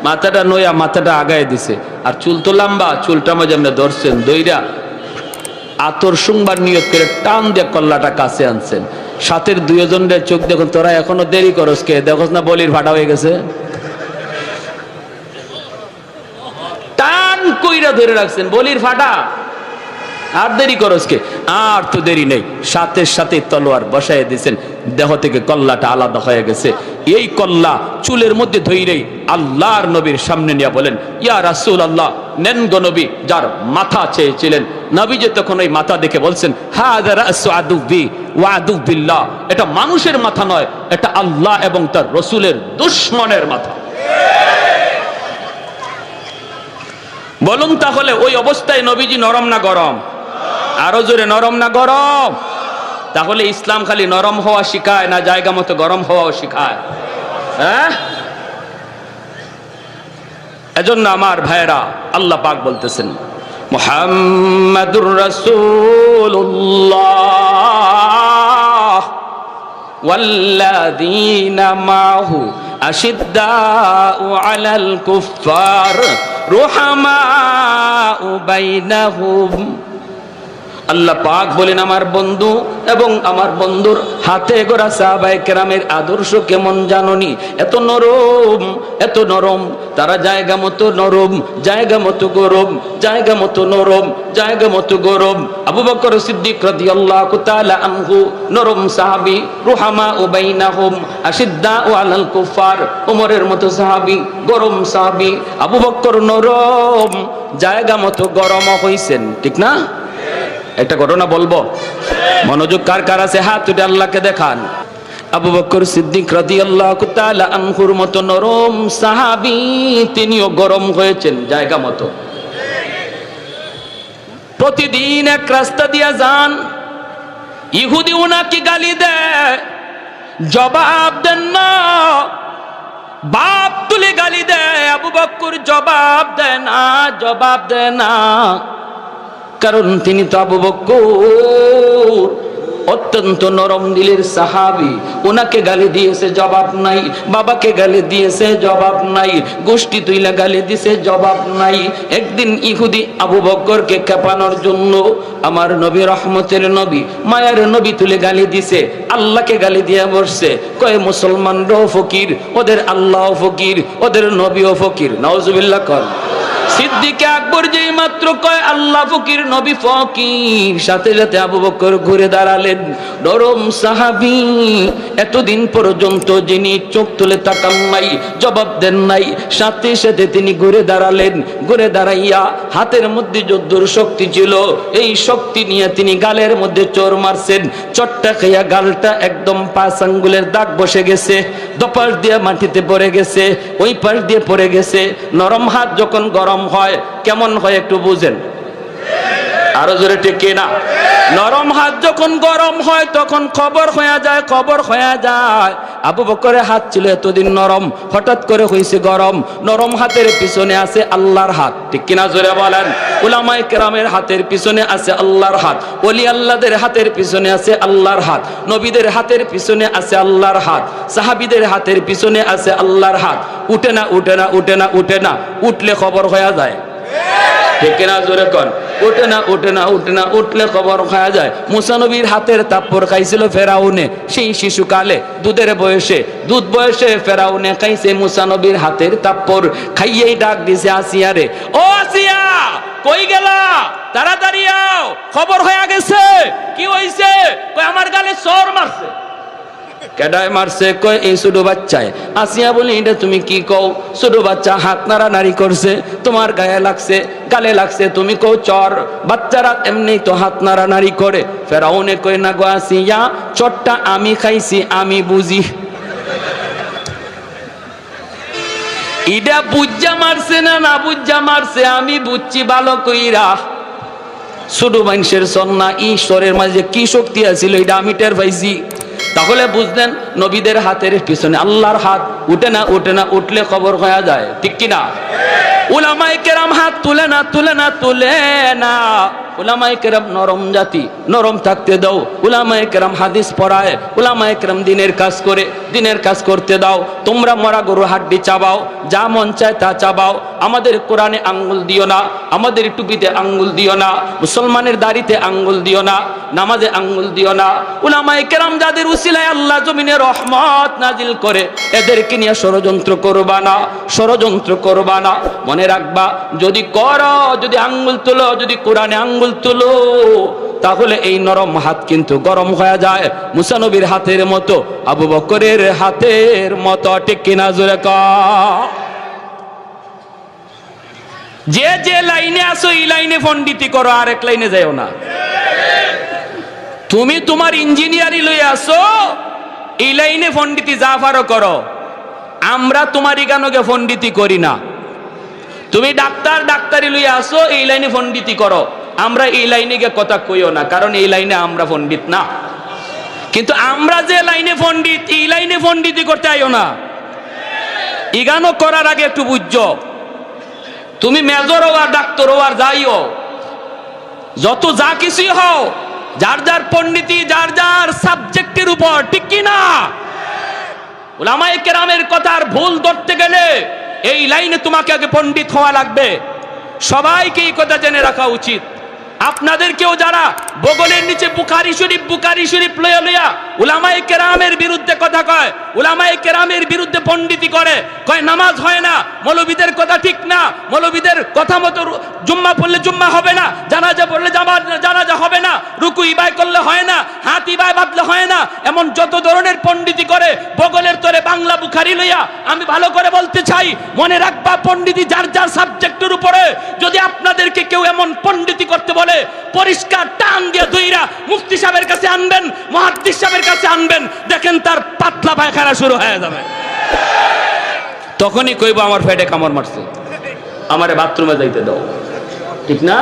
মাথাটা নয়া মাথাটা আগায় দিছে, আর চুল তো লম্বা, চুলটা মাঝে আপনি ধরছেন, দইরা আতর শুংবার নিয়ত করে টান দিয়ে কল্লাটা কাছে আনছেন। সাথের দুইজনের চোখ দেখুন, তোরা এখনো দেরি করস কে, দেখোস না বলির ফাটা হয়ে গেছে? টান কইরা ধরে রাখছেন, বলির ফাটা। আর দেরি করসকে, আর তো দেরি নেই, সাথে সাথে তলোয়ার বসায় দিয়েছেন, দেহ থেকে কল্লাটা আলাদা হয়ে গেছে। এই কল্লা চুলের মধ্যে ধইরেই আল্লাহর নবীর সামনে নিয়ে বলেন, ইয়া রাসূলুল্লাহ, নেন গো নবী। যার মাথা চেয়েছিলেন, নবী যে তখন ওই মাথা দেখে বলছেন, হাযা রাসু আদুবি ওয়া আদুবিল্লাহ, এটা মানুষের মাথা নয়, এটা আল্লাহ এবং তার রাসূলের দুশমনের মাথা। বলুন তাহলে ওই অবস্থায় নবীজি নরম না গরম? আরো জোরে, নরম না গরম? তাহলে ইসলাম খালি নরম হওয়া শিখায় না জায়গা মতো গরম হওয়াও শিখায়? হ্যাঁ, এজন্য আমার ভাইরা, আল্লাহ পাক বলতেছেন, মুহাম্মাদুর রাসূলুল্লাহ ওয়াল্লাযীনা মাহু আশিদ্দাউ আলাল কুফফার রুহামাউ বাইনাহুম। আল্লাহ পাক বলেন, আমার বন্ধু এবং আমার বন্ধুর হাতে গড়া সাহাবায়ে কেরামের আদর্শ কেমন জাননি? এত নরম, এত নরম, তারা জায়গা মতো নরম, জায়গা মতো গরম, জায়গা মতো নরম, জায়গা মতো গরম। আবু বকর সিদ্দিক রাদিয়াল্লাহু তাআলা আনহু নরম সাহাবী, রুহামাউ বাইনাহুম আশিদ্দাউ আলাল কুফার। ওমরের মতো সাহাবী, গরম সাহাবী। আবু বকর নরম, জায়গা মতো গরম হইছেন, ঠিক না? একটা ঘটনা বলবো, মনোযোগ কার কার আছে হাত উঠে আল্লাহকে দেখান। আবু বকর সিদ্দিক রাদিয়াল্লাহু তাআলা আনহুর মতো নরম সাহাবী, তিনিও গরম হয়েছেন জায়গা মতো। প্রতিদিন এক রাস্তা দিয়া যান, ইহুদি উনাকে গালি দেয়, জবাব দেন না, বাপ তুলে গালি দেয়। আবু বকর জবাব দেয় না, জবাব দেয় না, কারণ তিনি তো আবু বকর অত্যন্ত নরম দিলের সাহাবী। ওনাকে গালি দিয়েছে, জবাব নাই। বাবাকে গালি দিয়েছে, জবাব নাই। গোষ্ঠী তুইলা গালি দিয়েছে, জবাব নাই। একদিন ইহুদি আবু বকরকে খেপানোর জন্য আমার নবী, রহমতের নবী, মায়ার নবী তুলে গালি দিছে, আল্লাহকে গালি দিয়ে বসছে। কয় মুসলমানরাও ফকির, ওদের আল্লাহও ফকির, ওদের নবীও ফকির। নাউজুবিল্লাহ কর। সিদ্দিক আকবর যেই মাত্র কয় আল্লাহ ফকির, নবী ফকির, সাথে সাথে আবু বকর ঘুরে দাঁড়ালেন। নরম সাহাবী, এতদিন পর্যন্ত যিনি চোখ তুলে তাকান নাই, জবাব দেন নাই, সাথে সাথে তিনি ঘুরে দাঁড়ালেন। ঘুরে দাঁড়াইয়া হাতের মধ্যে যদ্দুর শক্তি ছিল, এই শক্তি নিয়ে তিনি গালের মধ্যে চোর মারছেন। চটটা খাইয়া গালটা একদম 5 আঙ্গুলের দাগ বসে গেছে, দপাশ দিয়ে মাটিতে পড়ে গেছে, ওই পাশ দিয়ে পড়ে গেছে। নরম হাত যখন গরম হয় কেমন হয় একটু বুঝেন? আরো জোরে ঠিক না? নরম হাত যখন গরম হয় তখন খবর হয়ে যায়, খবর হয়ে যায়। আবু বকরের হাত ছিল এতদিন নরম, হঠাৎ করে হয়েছে গরম। নরম হাতের পিছনে আছে আল্লাহর হাত, ঠিক কিনা জোরে বলেন? উলামায়ে কেরামের হাতের পিছনে আছে আল্লাহর হাত, ওলি আল্লাহদের হাতের পিছনে আছে আল্লাহর হাত, নবীদের হাতের পিছনে আছে আল্লাহর হাত, সাহাবীদের হাতের পিছনে আছে আল্লাহর হাত। উঠে না, উঠে না, উঠে না, উঠে না, উঠলে খবর হয়ে যায়, ঠিক কিনা জোরে কর? উঠে না, উঠে না, উঠে না, উঠলে খবর খাওয়া যায়। মুসা নবীর হাতের তাপ্পর খাইছিল ফেরাউনে, সেই শিশুকালে দুধের বয়সে, দুধ বয়সে ফেরাউনে খাইছে মুসা নবীর হাতের তাপ্পর। খাইয়েই ডাক দিছে আসিয়া রে, ও আসিয়া কই গেলা, তাড়াতাড়ি আও, খবর হয়ে গেছে। কি হইছে? কই আমার গালে চোর মারছে। কেডায় মারছে? কয় এই ছোট বাচ্চায়। আসিয়া বলি, এটা তুমি কি কও? ছোট বাচ্চা হাত নাড়ানাড়ি করছে, তোমার গায়ে লাগছে, গালে লাগছে, তুমি কও চর। বাচ্চারা এমনি তো হাত নাড়ানাড়ি করে। ফেরাউনে কয়, না গো আসিয়া, চটটা আমি খাইছি, আমি বুঝি। ইডা বুজ্জা মারছে না না বুজ্জা মারছে আমি বুঝছি ভালো কইরা। ছোট মানুষের সন্না ঈশ্বরের মাঝে কি শক্তি আছিল এটা আমি টের পাইছি। তাহলে বুঝলেন নবীদের হাতের পিছনে আল্লাহর হাত। উঠে না, উঠে না, উঠলে খবর হয়ে যায়, ঠিক কিনা? উলামায়ে কেরাম হাত তুলে না, তুলে না, তুলে না। উলামায়ে কেরাম নরম জাতি, নরম থাকতে দাও। উলামায়ে কেরাম হাদিস পড়ায়, উলামায়ে কেরাম দিনের কাজ করে, দিনের কাজ করতে দাও। তোমরা মরা গরু হাড্ডি চাবাও, যা মন চায় তা চাবাও। আমাদের কোরআনে আঙ্গুল দিও না, আমাদের টুপিতে আঙ্গুল দিও না, মুসলমানের দাড়িতে আঙ্গুল দিও না, নামাজে আঙ্গুল দিও না। উলামায়ে কেরাম যাদের উসিলায় আল্লাহ জমিনে রহমত নাজিল করে, এদেরকে নিয়ে ষড়যন্ত্র করবা না, ষড়যন্ত্র করবা না। মনে মনে রাখবা, যদি করো, যদি আঙ্গুল তুলো, যদি কোরআনে আঙ্গুল তুলো, তাহলে এই নরম হাত কিন্তু গরম হয়ে যায় মুসা নবীর হাতের মতো, আবু বকরের হাতের মতো। ঠিক কিনা জোরে কও? যে যে লাইনে আসো এই লাইনে পণ্ডিতি করো, আর এক লাইনে যাও না। তুমি তোমার ইঞ্জিনিয়ারি লই আসো, এই লাইনে পণ্ডিতি যা পারো করো। আমরা তোমার ইগানোকে পণ্ডিতি করি না। তুমি ডাক্তারি লই আসো, এই লাইনে পণ্ডিতি করো। আমরা এই লাইনে গিয়ে কথা কইও না, কারণ এই লাইনে আমরা পণ্ডিত না। কিন্তু আমরা যে লাইনে পণ্ডিত, এই লাইনে পণ্ডিতি করতে আইও না। ইগানো করার আগে একটু বুঝছো, তুমি মেজর হও আর ডাক্তার হও আর যাইও, যত যা কিছুই হও, যার যার পণ্ডিতি যার যার সাবজেক্টের উপর। ঠিক কি না? উলামায়ে কেরামের কথার ভুল ধরতে গেলে এই লাইনে তোমাকে আগে পণ্ডিত হওয়া লাগবে। সবাইকে এই কথা জেনে রাখা উচিত। আপনাদেরকেও যারা বগলের নিচে বুখারী শরীফ লইয়া লইয়া উলামায়ে কেরামের বিরুদ্ধে কথা কয়, উলামায়ে কেরামের বিরুদ্ধে পণ্ডিতি করে, কয় নামাজ হয় না, মৌলবীদের কথা ঠিক না, মৌলবীদের কথা মতো জুম্মা পড়লে জুম্মা হবে না, জানাজা পড়লে জানাজা হবে না, রুকু ইবাই করলে হয় না, হাত ইবাই বাঁধলে হয় না, এমন যত ধরনের পণ্ডিতি করে বগলের তরে বাংলা বুখারী লইয়া। আমি ভালো করে বলতে চাই, মনে রাখবা, পণ্ডিতি যার যার সাবজেক্টের উপরে। যদি আপনাদেরকে কেউ এমন পণ্ডিতি করতে বলে, পরিষ্কার টান দিয়ে ধইরা মুফতি সাহেবের কাছে আনবেন, মুহাদ্দিস সাহেবের কাছে আনবেন, দেখেন তার পাতলা পায়খানা শুরু হয়ে যাবে। তখনই কইব আমার পেটে কামড় মারছে, আমারে বাথরুমে যাইতে দাও। ঠিক না?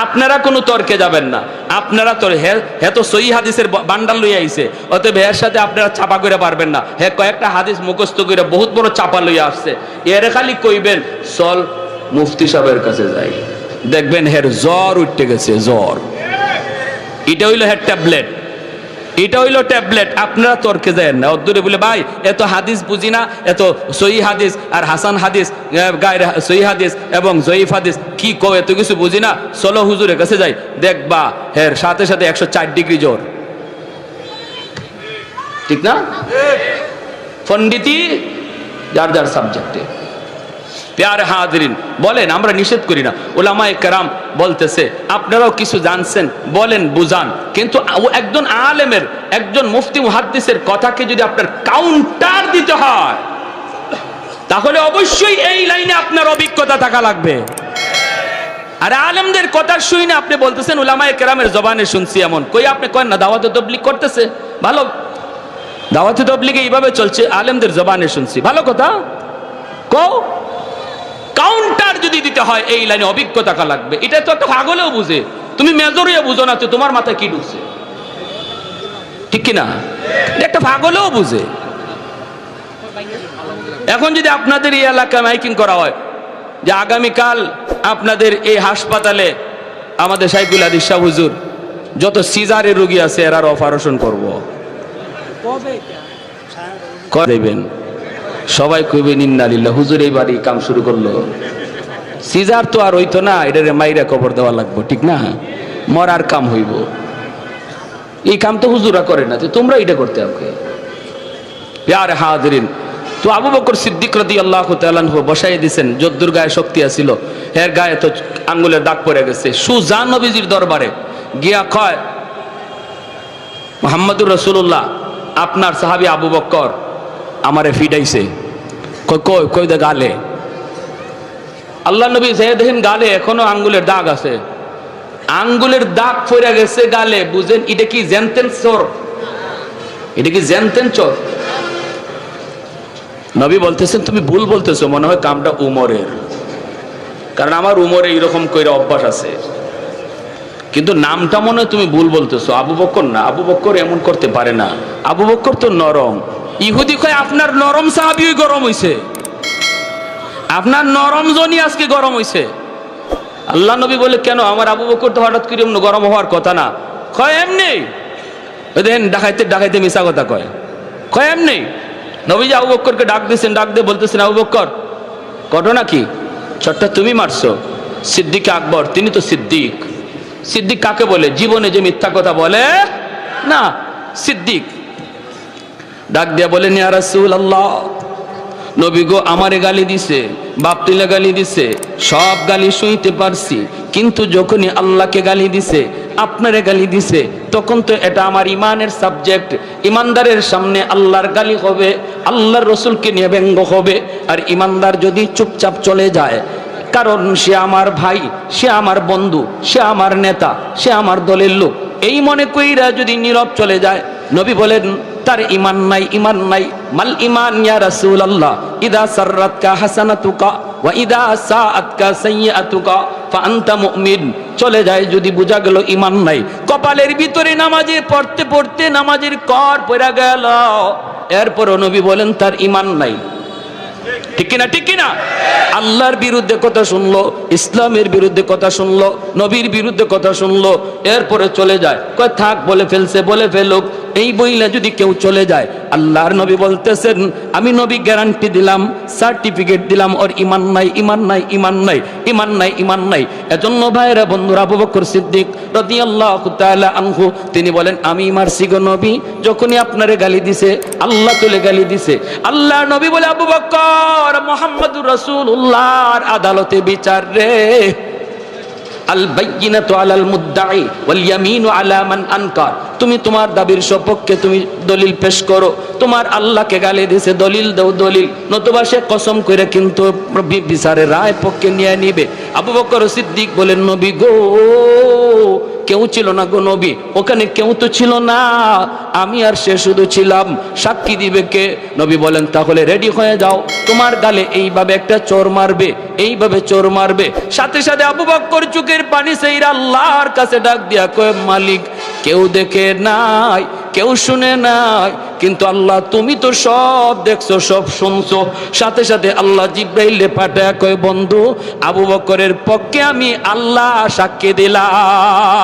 আপনারা কোনো তর্কে যাবেন না। আপনারা তো হে তো সহি হাদিসের বান্ডাল লইয়া আইছে, অতএব এর সাথে আপনারা চাপা করে পারবেন না। হে কয়েকটা হাদিস মুখস্থ করে বহুত বড় চাপা লইয়া আসছে, এর খালি কইবেন চল মুফতি সাহেবের কাছে যাই, দেখবেন হের জ্বর উঠতে গেছে, জ্বর। এটা হইলো হের ট্যাবলেট, এটা হইলো ট্যাবলেট। আপনারা তর্কে যায় না, অদ্দূরে বলে ভাই এত হাদিস বুঝি না, এত সহি হাদিস আর হাসান হাদিস, গায়ের সহি হাদিস এবং জয়ীফ হাদিস কি কও, এত কিছু বুঝি না, চলো হুজুরের কাছে যাই, দেখবা হের সাথে সাথে 104 ডিগ্রি জ্বর। ঠিক না? পণ্ডিতি যার যার সাবজেক্টে। প্যারে হাজিরিন, বলেন, আমরা নিষেধ করি না, উলামায়ে কেরাম বলতেছে আপনারাও কিছু জানছেন বলেন, বুঝান, কিন্তু একজন আলেমের, একজন মুফতি মুহাদ্দিসের কথাকে যদি আপনার কাউন্টার দিতে হয়, তাহলে অবশ্যই এই লাইনে আপনার অভিজ্ঞতা থাকা লাগবে। আর আলেমদের কথা শুই না আপনি বলতেছেন উলামায়ে কেরামের জবানে শুনছি, এমন কই আপনি কয়েন না দাওয়াতে তাবলীগ করতেছে, ভালো, দাওয়াতে তাবলীগে এইভাবে চলছে, আলেমদের জবানে শুনছি, ভালো কথা কও। কাউন্টার যদি দিতে হয় এই লাইনে অভিজ্ঞতা থাকা লাগবে। এটা তো একটা পাগলেও বুঝে, তুমি মেজরিয়া বুঝো না, তো তোমার মাথায় কি ঢুকছে? ঠিক কিনা? একটা পাগলেও বুঝে। এখন যদি আপনাদের এই এলাকায় মাইকিং করা হয় যে আগামীকাল আপনাদের এই হাসপাতালে আমাদের শাইখুল হাদিস শাহ হুজুর যত সিজারের রোগী আছে এরার অপারেশন করবো, করে দেবেন, সবাই কইবেন ইন্নালিল্লাহ, হুজুর এইবারই কাম শুরু করলো। সিজার তো আর হইতো না, এটারে মাইরা কবর দেওয়া লাগবে। ঠিক না? মরার কাম হইব, এই কাম তো হুজুরা করে না, তোমরা এটা করতে হবে। প্যারে হাজিরিন, তো আবু বকর সিদ্দিক রাদিয়াল্লাহু তাআলা আনহু বসাই দিয়েছেন, যদ্দুর গায়ে শক্তি আছিল, এর গায়ে তো আঙ্গুলের দাগ পড়ে গেছে। সুজা নবীজির দরবারে গিয়া কয়, মুহাম্মদুর রাসূলুল্লাহ, আপনার সাহাবী আবু বকর আমারে ফিডাইছে। কই কই দে গালে। আল্লাহ নবী যেয়ে দেখেন গালে এখনো আঙ্গুলের দাগ আছে, আঙ্গুলের দাগ পড়ে গেছে গালে। বুঝেন এটা কি জেনতেন চোর? এটা কি জেনতেন চোর? নবী বলতেছেন তুমি ভুল বলতেছো, মনে হয় কামটা উমরের, কারণ আমার উমরে এইরকম কইরা অভ্যাস আছে, কিন্তু নামটা মনে হয় তুমি ভুল বলতেছো, আবু বকর না, আবু বকর এমন করতে পারে না, আবু বকর তো নরম। ইহুদি কয় আপনার নরম সাহাবী গরম হইছে, আপনার নরম জনই আজকে গরম হইছে। আল্লাহ নবী বলে কেন, আমার আবু বকর তো হঠাৎ করে গরম হওয়ার কথা না। কয় এমনি, দেখেন ডাকাইতে ডাকাইতে মিশা কথা কয়, কয় এমনি। নবী যে আবু বকরকে ডাক দিয়েছেন, ডাক দিয়ে বলতেছেন আবু বকর ঘটনা কি, চটটা তুমি মারছো। সিদ্দিক আকবর, তিনি তো সিদ্দিক। সিদ্দিক কাকে বলে? জীবনে যে মিথ্যা কথা বলে না, সিদ্দিক। ডাক দিয়া বলেন ইয়া রাসূলুল্লাহ, নবী গো আমারে গালি দিছে। বাপ তুলে গালি দিছে, সব গালি শুইতে পারছি, কিন্তু যখনই আল্লাহকে গালি দিছে, আপনারে গালি দিছে, তখন তো এটা আমার ইমানের সাবজেক্ট। ইমানদারের সামনে আল্লাহর গালি হবে, আল্লাহর রসুলকে নিয়ে ব্যঙ্গ হবে। আর ইমানদার যদি চুপচাপ চলে যায়, কারণ সে আমার ভাই, সে আমার বন্ধু, সে আমার নেতা, সে আমার দলের লোক, এই মনে কইরা যদি নীরব চলে যায়, নবী বলেন তার ইমান নাই, ইমান নাই। মাল ইমান ইয়া রাসূলুল্লাহ, ইদা সাররাতকা হাসানাতুকা ওয়া ইদা সাআতকা সাইয়্যাতুকা ফাআনতা মুমিন। চলে যায় যদি, বোঝা গেল ইমান নাই। কপালের ভিতরে নামাজে পড়তে পড়তে নামাজের কর পড়া গেল, এরপরও নবী বলেন তার ইমান নাই। ঠিক কিনা, ঠিক কিনা? আল্লাহর বিরুদ্ধে কথা শুনলো, ইসলামের বিরুদ্ধে কথা শুনলো, নবীর বিরুদ্ধে কথা শুনলো, এরপরে চলে যায়, কয় থাক বলে ফেলছে, বলে ফেলুক। এই বইলা যদি কেউ চলে যায়, আল্লাহর নবী বলতেছেন, আমি নবী গ্যারান্টি দিলাম, সার্টিফিকেট দিলাম, ওর ইমান নাই, ইমান নাই, ইমান নাই, ইমান নাই, ইমান নাই। এজন্য ভাইরা বন্ধুরা, আবু বকর সিদ্দিক রাদিয়াল্লাহু তাআলা আনহু তিনি বলেন, আমি মারছি গো নবী, যখনই আপনারে গালি দিছে, আল্লাহ তুলে গালি দিছে। আল্লাহর নবী বলে, আবু বকর, মুহাম্মদুর রাসূলুল্লাহর আদালতে বিচার রে। আল বাইয়িনাতু আলাল মুদ্দাই ওয়াল ইয়ামিনু আলা মান আনকার। তুমি তোমার দাবির সপক্ষে তুমি দলিল পেশ করো। তোমার আল্লাহকে গালি দিয়েছে, দলিল দাও, দলিল, নতুবা সে কসম করে কিন্তু বিচারের রায় পক্ষে নিয়ে নিবে। আবু বকর সিদ্দিক বলেন, নবী গো, কেউ ছিল না গো নবী, ওখানে কেউ তো ছিল না, আমি আর সে শুধু ছিলাম, সাক্ষী দিবে কে? নবী বলেন, তাহলে রেডি হয়ে যাও, তোমার গালে এইভাবে একটা চোর মারবে, এইভাবে চোর মারবে। সাথে সাথে আবু বকর চোখের পানি সেইরা আল্লাহর কাছে ডাক দিয়া কয়, মালিক, কেউ দেখে নাই, কেউ শুনে নাই, কিন্তু আল্লাহ তুমি তো সব দেখছো, সব শুনছো। সাথে সাথে আল্লাহ জিব্রাইলে পাঠায় কয়, বন্ধু, আবু বকরের পক্ষে আমি আল্লাহ সাক্ষী দিলাম।